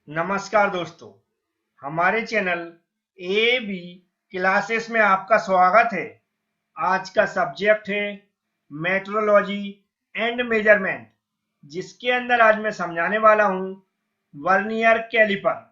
नमस्कार दोस्तों, हमारे चैनल ए बी क्लासेस में आपका स्वागत है। आज का सब्जेक्ट है मेट्रोलॉजी एंड मेजरमेंट, जिसके अंदर आज मैं समझाने वाला हूं वर्नियर कैलिपर।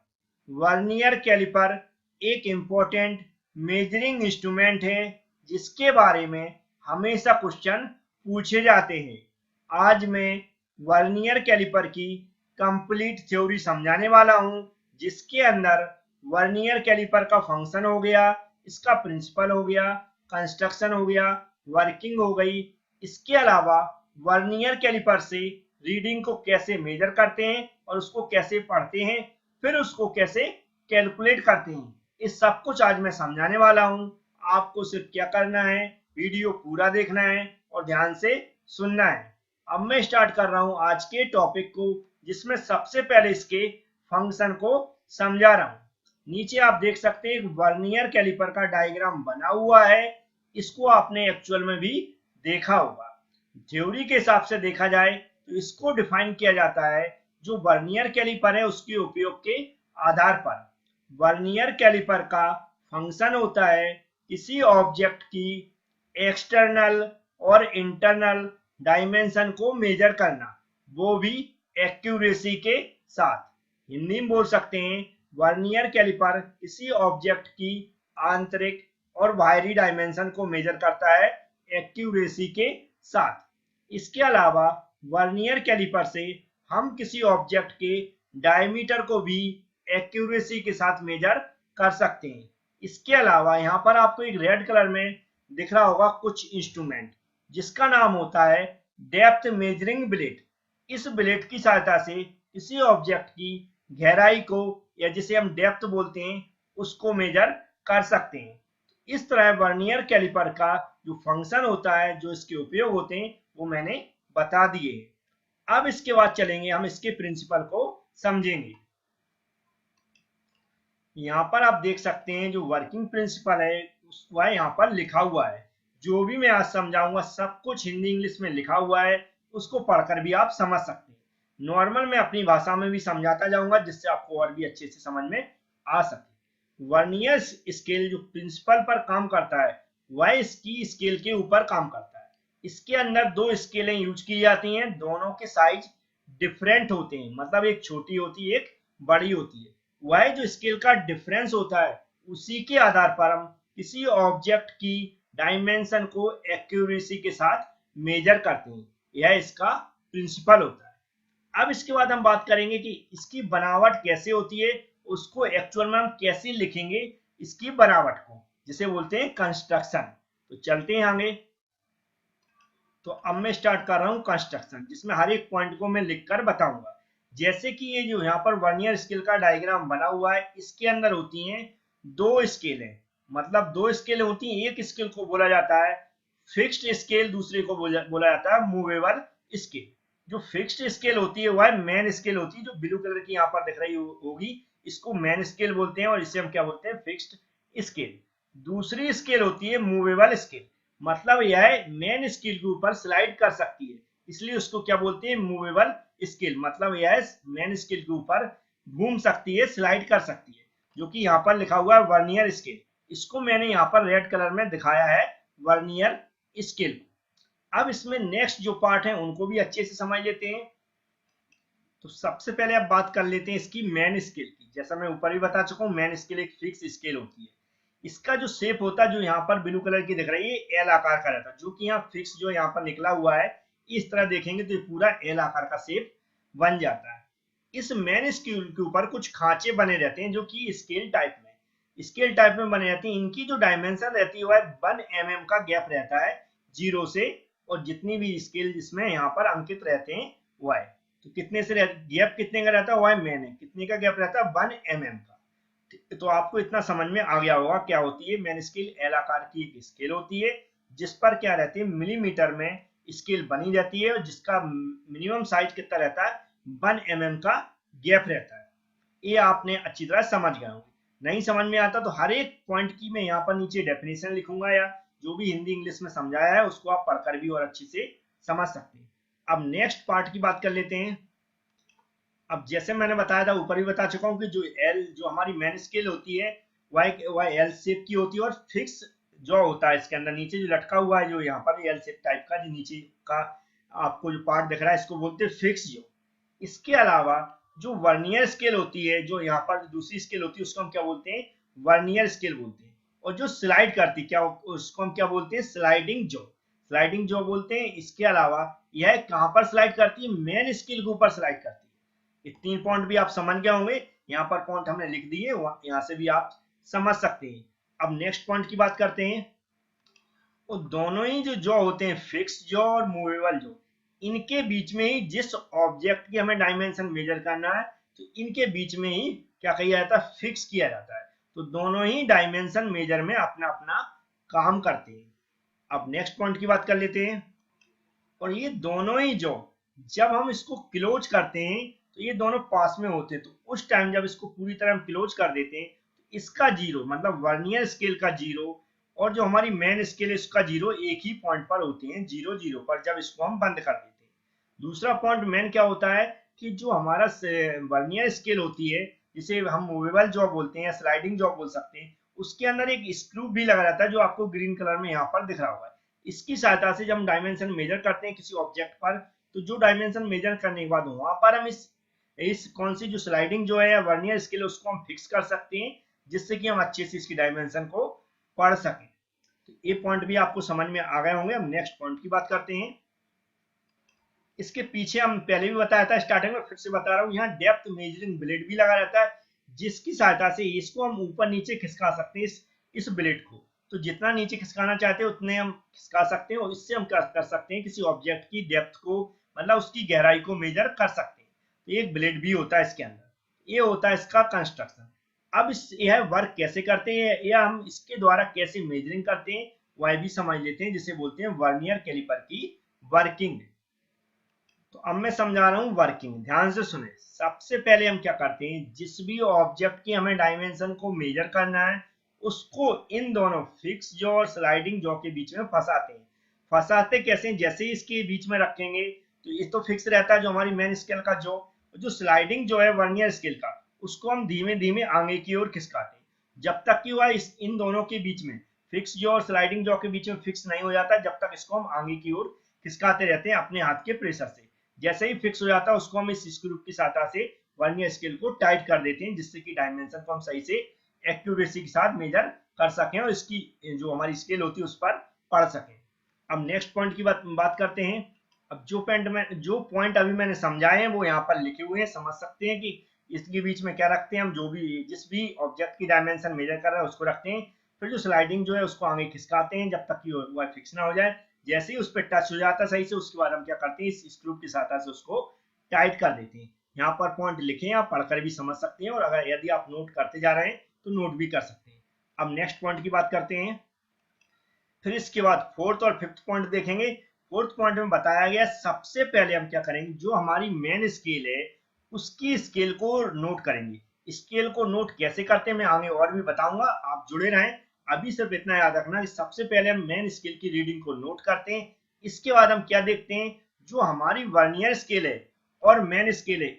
वर्नियर कैलिपर एक इम्पोर्टेंट मेजरिंग इंस्ट्रूमेंट है जिसके बारे में हमेशा क्वेश्चन पूछे जाते हैं। आज मैं वर्नियर कैलिपर की कंप्लीट थ्योरी समझाने वाला हूं, जिसके अंदर वर्नियर कैलिपर का फंक्शन हो गया, इसका प्रिंसिपल हो गया, कंस्ट्रक्शन हो गया, वर्किंग हो गई। इसके अलावा वर्नियर कैलिपर से रीडिंग को कैसे मेजर करते हैं और उसको कैसे पढ़ते हैं, फिर उसको कैसे कैलकुलेट करते हैं, इस सब कुछ आज मैं समझाने वाला हूं। आपको सिर्फ क्या करना है, वीडियो पूरा देखना है और ध्यान से सुनना है। अब मैं स्टार्ट कर रहा हूं आज के टॉपिक को, जिसमें सबसे पहले इसके फंक्शन को समझा रहा हूं। नीचे आप देख सकते हैं वर्नियर कैलिपर का डायग्राम बना हुआ है। इसको आपने एक्चुअल में भी देखा होगा। थ्योरी के हिसाब से देखा जाए तो इसको डिफाइन किया जाता है, जो वर्नियर कैलिपर है उसके उपयोग के आधार पर। वर्नियर कैलिपर का फंक्शन होता है किसी ऑब्जेक्ट की एक्सटर्नल और इंटरनल डायमेंशन को मेजर करना, वो भी एक्यूरेसी के साथ। हिंदी में बोल सकते हैं, वर्नियर कैलिपर किसी ऑब्जेक्ट की आंतरिक और बाहरी डायमेंशन को मेजर करता है एक्यूरेसी के साथ। इसके अलावा वर्नियर कैलिपर से हम किसी ऑब्जेक्ट के डायमीटर को भी एक्यूरेसी के साथ मेजर कर सकते हैं। इसके अलावा यहाँ पर आपको एक रेड कलर में दिख रहा होगा कुछ इंस्ट्रूमेंट, जिसका नाम होता है डेप्थ मेजरिंग ब्लेड। इस ब्लेड की सहायता से किसी ऑब्जेक्ट की गहराई को, या जिसे हम डेप्थ बोलते हैं, उसको मेजर कर सकते हैं। इस तरह वर्नियर कैलिपर का जो फंक्शन होता है, जो इसके उपयोग होते हैं, वो मैंने बता दिए। अब इसके बाद चलेंगे, हम इसके प्रिंसिपल को समझेंगे। यहाँ पर आप देख सकते हैं जो वर्किंग प्रिंसिपल है वह यहाँ पर लिखा हुआ है। जो भी मैं आज समझाऊंगा सब कुछ हिंदी इंग्लिश में लिखा हुआ है, उसको पढ़कर भी आप समझ सकते हैं। नॉर्मल मैं अपनी भाषा में भी समझाता जाऊंगा, जिससे आपको और भी अच्छे से समझ में आ सके। वर्नियर स्केल जो प्रिंसिपल पर काम करता है, वह इसकी स्केल के ऊपर काम करता है। इसके अंदर दो स्केलें यूज की जाती हैं, दोनों के साइज डिफरेंट होते हैं, मतलब एक छोटी होती है, एक बड़ी होती है। वह जो स्केल का डिफरेंस होता है, उसी के आधार पर हम किसी ऑब्जेक्ट की डायमेंशन को एक्यूरेसी के साथ मेजर करते हैं। यह इसका प्रिंसिपल होता है। अब इसके बाद हम बात करेंगे कि इसकी बनावट कैसे होती है, उसको एक्चुअल में हम कैसे लिखेंगे इसकी बनावट को, जिसे बोलते हैं कंस्ट्रक्शन। तो चलते हैं आगे। तो अब मैं स्टार्ट कर रहा हूं कंस्ट्रक्शन, जिसमें हर एक पॉइंट को मैं लिखकर बताऊंगा। जैसे कि ये जो यहाँ पर वर्नियर स्केल का डायग्राम बना हुआ है, इसके अंदर होती हैं दो स्केलें, मतलब दो स्केल होती हैं। एक स्केल को बोला जाता है फिक्स्ड स्केल, दूसरे को बोला जाता है मूवेबल स्केल। जो फिक्स्ड स्केल होती है वह मेन स्केल होती है, जो ब्लू कलर की यहाँ पर दिख रही होगी, इसको मेन स्केल बोलते हैं और इसे हम क्या बोलते हैं, फिक्स्ड स्केल। दूसरी स्केल होती है मूवेबल स्केल, मतलब यह मेन स्केल के ऊपर स्लाइड कर सकती है, इसलिए उसको क्या बोलते हैं, मूवेबल स्केल। मतलब यह मेन स्केल के ऊपर घूम सकती है, स्लाइड कर सकती है, जो कि यहाँ पर लिखा हुआ है वर्नियर स्केल। इसको मैंने यहाँ पर रेड कलर में दिखाया है, वर्नियर स्केल। अब इसमें नेक्स्ट जो पार्ट है उनको भी अच्छे से समझ लेते हैं। तो सबसे पहले अब बात कर लेते हैं इसकी मेन स्केल की। जैसा मैं ऊपर भी बता चुका हूँ, मेन स्केल एक फिक्स स्केल होती है। इसका जो शेप होता है, जो यहाँ पर ब्लू कलर की दिख रही है, एल आकार का रहता है, जो कि यहाँ फिक्स जो यहाँ पर निकला हुआ है, इस तरह देखेंगे तो ये पूरा एल आकार का शेप बन जाता है। इस मेन स्केल के ऊपर कुछ खांचे बने रहते हैं, जो कि स्केल टाइप में बने रहते हैं। इनकी जो डायमेंशन रहती है वह 1 mm का गैप रहता है जीरो से, और जितनी भी स्केल जिसमें यहाँ पर अंकित रहते हैं वह, तो कितने से गैप कितने का रहता है, वह मेन है, कितने का गैप रहता है, 1 mm का। तो आपको इतना समझ में आ गया होगा क्या होती है मेन स्केल। एल आकार की एक स्केल होती है, जिस पर क्या रहती है, मिलीमीटर में स्केल बनी रहती है, और जिसका मिनिमम साइज कितना रहता है, 1 mm का गैप रहता है। ये आपने अच्छी तरह समझ गए होंगे। नहीं समझ में आता तो हर एक पॉइंट की मैं यहाँ पर नीचे डेफिनेशन लिखूंगा, या जो भी हिंदी इंग्लिश में समझाया है उसको आप पढ़कर भी और अच्छे से समझ सकते हैं। अब नेक्स्ट पार्ट की बात कर लेते हैं। अब जैसे मैंने बताया था, ऊपर भी बता चुका हूँ कि जो एल जो हमारी मेन स्केल होती है वह एल शेप की होती है, और फिक्स जो होता है इसके अंदर नीचे जो लटका हुआ है जो यहाँ पर एल शेप टाइप का जो नीचे का आपको जो पार्ट दिख रहा है इसको बोलते हैं फिक्स जो। इसके अलावा जो वर्नियर स्केल होती है, जो यहाँ पर दूसरी स्केल होती है उसको हम क्या बोलते हैं, वर्नियर स्केल बोलते हैं। और जो स्लाइड करती क्या उसको हम क्या बोलते हैं, स्लाइडिंग जो। स्लाइडिंग जो बोलते हैं। इसके अलावा यह कहाँ पर स्लाइड करती है, मेन स्केल के ऊपर स्लाइड करती है। ये 3 पॉइंट भी आप समझ गए होंगे, यहाँ पर पॉइंट हमने लिख दिए, यहाँ से भी आप समझ सकते हैं। अब नेक्स्ट पॉइंट की बात करते हैं। वो दोनों ही जो होते हैं, फिक्स जो और मूवेबल जो, इनके बीच में ही जिस ऑब्जेक्ट की हमें डायमेंशन मेजर करना है तो इनके बीच में ही क्या किया जाता है, फिक्स किया जाता है। तो दोनों ही डायमेंशन मेजर में अपना अपना काम करते हैं। अब नेक्स्ट पॉइंट की बात कर लेते हैं। और ये दोनों ही जो, जब हम इसको क्लोज करते हैं तो ये दोनों पास में होते हैं, तो उस टाइम जब इसको पूरी तरह हम क्लोज कर देते हैं तो इसका जीरो मतलब वर्नियर स्केल का जीरो और जो हमारी मेन स्केल है उसका जीरो एक ही पॉइंट पर होते हैं, 0 0 पर, जब इसको हम बंद कर देते हैं। दूसरा पॉइंट मेन क्या होता है कि जो हमारा वर्नियर स्केल होती है, जिसे हम मूवेबल जॉब बोलते हैं, स्लाइडिंग जॉब बोल सकते हैं, उसके अंदर एक स्क्रू भी लगा रहता है जो आपको ग्रीन कलर में यहाँ पर दिख रहा होगा। इसकी सहायता से जब हम डायमेंशन मेजर करते हैं किसी ऑब्जेक्ट पर, तो जो डायमेंशन मेजर करने के बाद वहां पर हम इस कौन सी जो स्लाइडिंग जो है या वर्नियर स्केल उसको हम फिक्स कर सकते हैं, जिससे कि हम अच्छे से इसकी डायमेंशन को पढ़ सकें। तो ये पॉइंट भी आपको समझ में आ गए होंगे। हम नेक्स्ट पॉइंट की बात करते हैं। इसके पीछे हम पहले भी बताया था, स्टार्टिंग में फिर से बता रहा हूँ, यहाँ डेप्थ मेजरिंग ब्लेड भी लगा रहता है, जिसकी सहायता से इसको हम ऊपर नीचे खिसका सकते हैं, इस ब्लेड को। तो जितना नीचे खिसकाना चाहते हैं उतने हम खिसका सकते हैं, और इससे हम क्या कर सकते हैं, किसी ऑब्जेक्ट की डेप्थ को मतलब उसकी गहराई को मेजर कर सकते हैं। तो एक ब्लेड भी होता है इसके अंदर। ये होता है इसका कंस्ट्रक्शन। अब यह वर्क कैसे करते हैं या हम इसके द्वारा कैसे मेजरिंग करते हैं वह भी समझ लेते हैं, जिसे बोलते हैं वर्नियर कैलिपर की वर्किंग। तो अब मैं समझा रहा हूं वर्किंग, ध्यान से सुने। सबसे पहले हम क्या करते हैं, जिस भी ऑब्जेक्ट की हमें डायमेंशन को मेजर करना है उसको इन दोनों फिक्स जॉ और स्लाइडिंग जॉ के बीच में फंसाते हैं। फंसाते कैसे, जैसे ही इसके बीच में रखेंगे तो ये तो फिक्स रहता है जो हमारी मेन स्केल का जॉ, जो स्लाइडिंग जो है वर्नियर स्केल का, उसको हम धीमे धीमे आगे की ओर खिसकाते हैं जब तक कि वह इन दोनों के बीच में, फिक्स जॉ और स्लाइडिंग जॉ के बीच में फिक्स नहीं हो जाता, जब तक इसको हम आगे की ओर खिसकाते रहते हैं अपने हाथ के प्रेशर से। जैसे ही फिक्स हो जाता है उसको हम इस स्क्रू की सहायता से वर्नियर स्केल को टाइट कर देते हैं, जिससे कि डायमेंशन को हम सही से एक्यूरेसी के साथ मेजर कर सकें और इसकी जो हमारी स्केल होती है उस पर पढ़ सकें। अब नेक्स्ट पॉइंट की बात करते हैं। अब जो पॉइंट अभी मैंने समझाए हैं वो यहाँ पर लिखे हुए हैं, समझ सकते हैं कि इसके बीच में क्या रखते हैं हम, जो भी जिस भी ऑब्जेक्ट की डायमेंशन मेजर कर रहे हैं उसको रखते हैं। फिर जो स्लाइडिंग जो है उसको आगे खिसकाते हैं जब तक कि वो फिक्स ना हो जाए। जैसे ही उस पर टच हो जाता है सही से, उसके बाद हम क्या करते हैं, इस स्क्रू की सहायता से उसको टाइट कर देते हैं। यहाँ पर पॉइंट लिखे हैं, आप पढ़कर भी समझ सकते हैं, और अगर यदि आप नोट करते जा रहे हैं तो नोट भी कर सकते हैं। अब नेक्स्ट पॉइंट की बात करते हैं। फिर इसके बाद फोर्थ और फिफ्थ पॉइंट देखेंगे। फोर्थ पॉइंट में बताया गया सबसे पहले हम क्या करेंगे, जो हमारी मेन स्केल है उसकी स्केल को नोट करेंगे। स्केल को नोट कैसे करते हैं मैं आगे और भी बताऊंगा, आप जुड़े रहें। अभी सिर्फ इतना याद रखना कि सबसे पहले हम मेन स्केल की रीडिंग को नोट करते हैं। इसके बाद हम क्या देखते हैं, जो हमारी वर्नियर स्केल है और मेन स्केल है,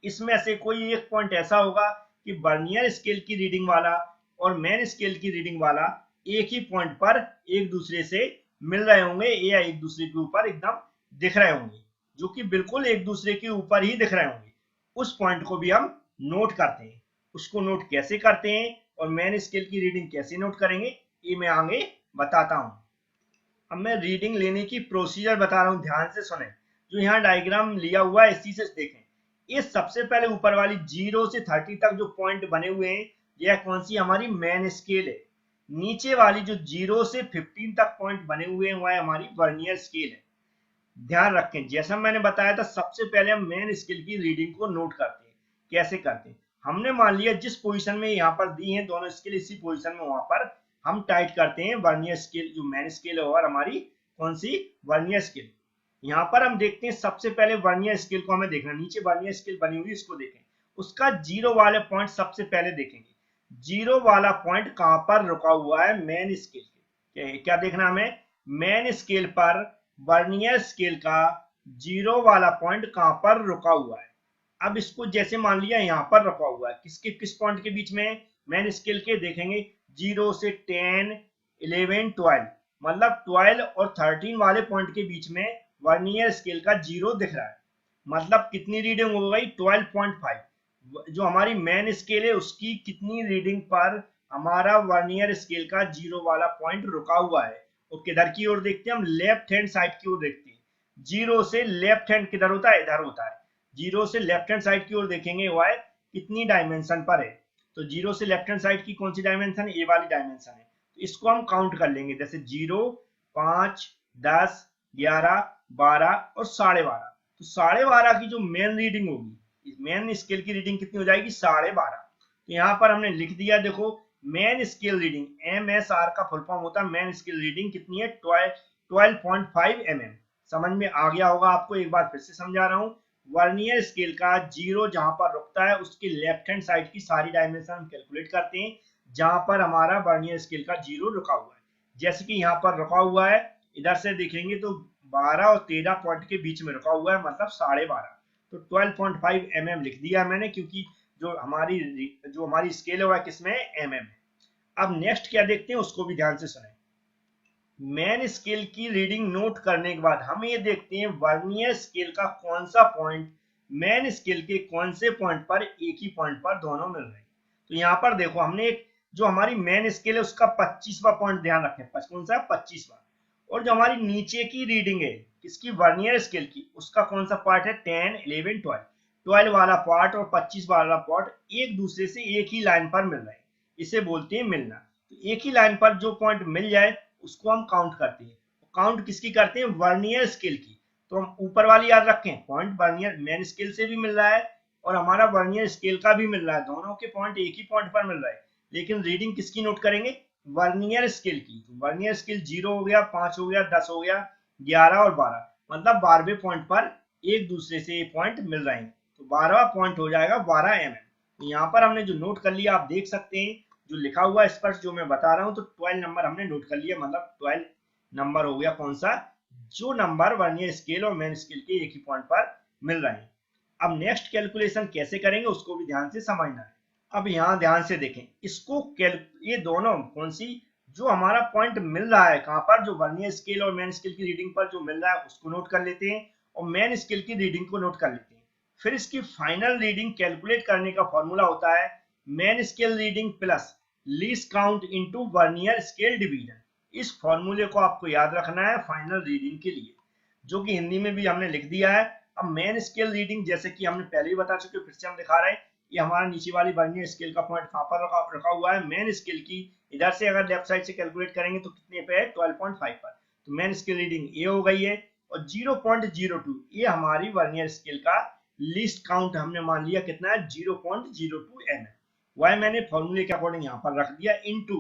इसमें से कोई एक पॉइंट ऐसा होगा कि वर्नियर स्केल की रीडिंग वाला और मेन स्केल की रीडिंग वाला एक ही पॉइंट पर एक दूसरे से मिल रहे होंगे या एक दूसरे के ऊपर एकदम दिख रहे होंगे, जो कि बिल्कुल एक दूसरे के ऊपर ही दिख रहे होंगे। उस पॉइंट को भी हम नोट करते हैं। उसको नोट कैसे करते हैं और मेन स्केल की रीडिंग कैसे नोट करेंगे ये मैं आगे बताता हूं। अब मैं रीडिंग लेने की प्रोसीजर बता रहा हूं, ध्यान से सुने। जो यहाँ डायग्राम लिया हुआ है इसी से देखें। ये सबसे पहले ऊपर वाली 0 से 30 तक जो पॉइंट बने हुए हैं यह कौन सी हमारी मेन स्केल है। नीचे वाली जो 0 से 15 तक पॉइंट बने हुए हैं वह हमारी वर्नियर स्केल है। ध्यान रखें, जैसा मैंने बताया था सबसे पहले हम मेन स्केल की रीडिंग को नोट करते हैं। कैसे करते हैं, हमने मान लिया जिस पोजीशन में यहाँ पर दी है दोनों स्केल, इसी पोजीशन में वहां पर हम टाइट करते हैं वर्नियर स्केल, जो मेन स्केल है और हमारी कौन सी वर्नियर स्केल। यहाँ पर हम देखते हैं सबसे पहले वर्नियर स्केल को हमें देखना, नीचे वर्नियर स्केल बनी हुई इसको देखें, उसका 0 वाले पॉइंट सबसे पहले देखेंगे। 0 वाला पॉइंट कहां पर रुका हुआ है, मेन स्केल के। क्या देखना हमें, मेन स्केल पर वर्नियर स्केल का 0 वाला पॉइंट कहां पर रुका हुआ है। अब इसको जैसे मान लिया यहाँ पर रखा हुआ है, किसके किस पॉइंट के बीच में, मेन स्केल के देखेंगे 0 से 10, 11, 12, मतलब 12 और 13 वाले पॉइंट के बीच में वर्नियर स्केल का 0 दिख रहा है। मतलब कितनी रीडिंग हो गई, 12.5। जो हमारी मेन स्केल है उसकी कितनी रीडिंग पर हमारा वर्नियर स्केल का 0 वाला पॉइंट रुका हुआ है। और किधर की ओर देखते हैं हम, लेफ्ट हैंड साइड की ओर देखते हैं। 0 से लेफ्ट हैंड किधर होता है, इधर होता है। 0 से लेफ्ट हैंड साइड की ओर देखेंगे वाई कितनी डायमेंशन पर है, तो 0 से लेफ्ट हैंड साइड की कौन सी डायमेंशन, ए वाली डायमेंशन है। तो इसको हम काउंट कर लेंगे, जैसे 0, 5, 10, 11, 12 और 12.5। तो 12.5 की जो मेन रीडिंग होगी, मेन स्केल की रीडिंग कितनी हो जाएगी, 12.5। तो यहाँ पर हमने लिख दिया, देखो मेन स्केल रीडिंग, MSR का फुल फॉर्म होता है मेन स्केल रीडिंग कितनी है, 12.5 mm। समझ में आ गया होगा आपको, एक बार फिर से समझा रहा हूँ। वर्नियर स्केल का 0 जहां पर रुकता है उसके लेफ्ट हैंड साइड की सारी डायमेंशन हम कैलकुलेट करते हैं जहां पर हमारा वर्नियर स्केल का 0 रुका हुआ है। जैसे कि यहाँ पर रुका हुआ है, इधर से देखेंगे तो 12 और 13 पॉइंट के बीच में रुका हुआ है, मतलब 12.5। तो 12.5 mm लिख दिया मैंने, क्योंकि जो हमारी स्केल है वह किसमें, mm है। अब नेक्स्ट क्या देखते हैं उसको भी ध्यान से सुने। मेन स्केल की रीडिंग नोट करने के बाद हम ये देखते हैं वर्नियर स्केल का कौन सा पॉइंट मेन स्केल के कौन से पॉइंट पर एक ही पॉइंट पर दोनों मिल रहे हैं। तो यहाँ पर देखो हमने एक जो हमारी मेन स्केल है उसका 25वां पॉइंट ध्यान रखें, कौन सा 25वां। और जो हमारी नीचे की रीडिंग है किसकी, वर्नियर स्केल की, उसका कौन सा पार्ट है, 10, 11, 12। 12 वाला पार्ट और 25 वाला पार्ट एक दूसरे से एक ही लाइन पर मिल रहे हैं, इसे बोलते हैं मिलना। तो एक ही लाइन पर जो पॉइंट मिल जाए उसको हम काउंट करते हैं। काउंट किसकी करते हैं, वर्नियर स्केल की। तो हम ऊपर वाली याद रखें, पॉइंट वर्नियर मेन स्केल से भी मिल रहा है और हमारा वर्नियर स्केल का भी मिल रहा है, दोनों के पॉइंट एक ही पॉइंट पर मिल रहा है। लेकिन रीडिंग किसकी नोट करेंगे, वर्नियर स्केल की। वर्नियर स्केल 0 हो गया, 5 हो गया, 10 हो गया, 11 और 12, मतलब 12वें पॉइंट पर एक दूसरे से ये पॉइंट मिल रहे हैं। तो 12वां पॉइंट हो जाएगा 12 mm। तो यहाँ पर हमने जो नोट कर लिया आप देख सकते हैं, जो लिखा हुआ है स्पष्ट जो मैं बता रहा हूं, तो 12 नंबर हमने नोट कर लिया, मतलब 12 नंबर हो गया कौन सा, जो नंबर वर्नियर स्केल और मेन स्केल के एक ही पॉइंट पर मिल रहे हैं। अब नेक्स्ट कैलकुलेशन कैसे करेंगे उसको भी ध्यान से समझना है। अब यहाँ ध्यान से देखें, इसको ये दोनों कौन सी, जो हमारा पॉइंट मिल रहा है कहां पर, जो वर्नियर स्केल और मेन स्केल की रीडिंग पर जो मिल रहा है उसको नोट कर लेते हैं और मेन स्केल की रीडिंग को नोट कर लेते हैं। फिर इसकी फाइनल रीडिंग कैलकुलेट करने का फॉर्मूला होता है main scale reading plus least count into vernier scale division. इस फॉर्मूले को आपको याद रखना है फाइनल रीडिंग के लिए, जो कि हिंदी में भी हमने लिख दिया है। अब मेन स्केल रीडिंग जैसे कि हमने पहले ही बता चुके, फिर से हम दिखा रहे हैं, ये हमारा नीचे वाली वर्नियर स्केल का पॉइंट कहां पर रखा हुआ है, मेन स्केल की इधर से अगर लेफ्ट साइड से कैलकुलेट करेंगे तो कितने पे है, 12.5 पर। तो मेन स्केल रीडिंग ये हो गई है और 0.02 ये हमारी वर्नियर स्केल का लीस्ट काउंट हमने मान लिया कितना है, 0.02 mm। वाई मैंने फॉर्मूले के अकॉर्डिंग यहाँ पर रख दिया इनटू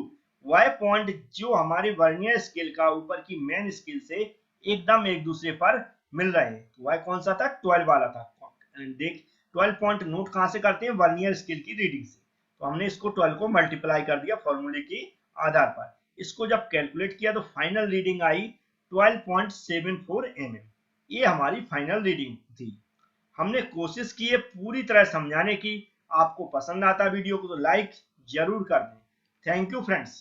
वाई पॉइंट जो हमारे वर्नियर स्केल का ऊपर की मेन स्केल से एकदम एक दूसरे पर मिल रहे हैं। तो वाई कौन सा था, 12 वाला था। देख 12 पॉइंट नोट कहां से करते हैं, वर्नियर स्केल की रीडिंग से। तो हमने इसको 12 को मल्टीप्लाई कर दिया फॉर्मूले के आधार पर। इसको जब कैलकुलेट किया तो फाइनल रीडिंग आई 12.74 mm। ये हमारी फाइनल रीडिंग थी। हमने कोशिश की है पूरी तरह समझाने की। आपको पसंद आता वीडियो को तो लाइक जरूर कर दें। Thank you friends.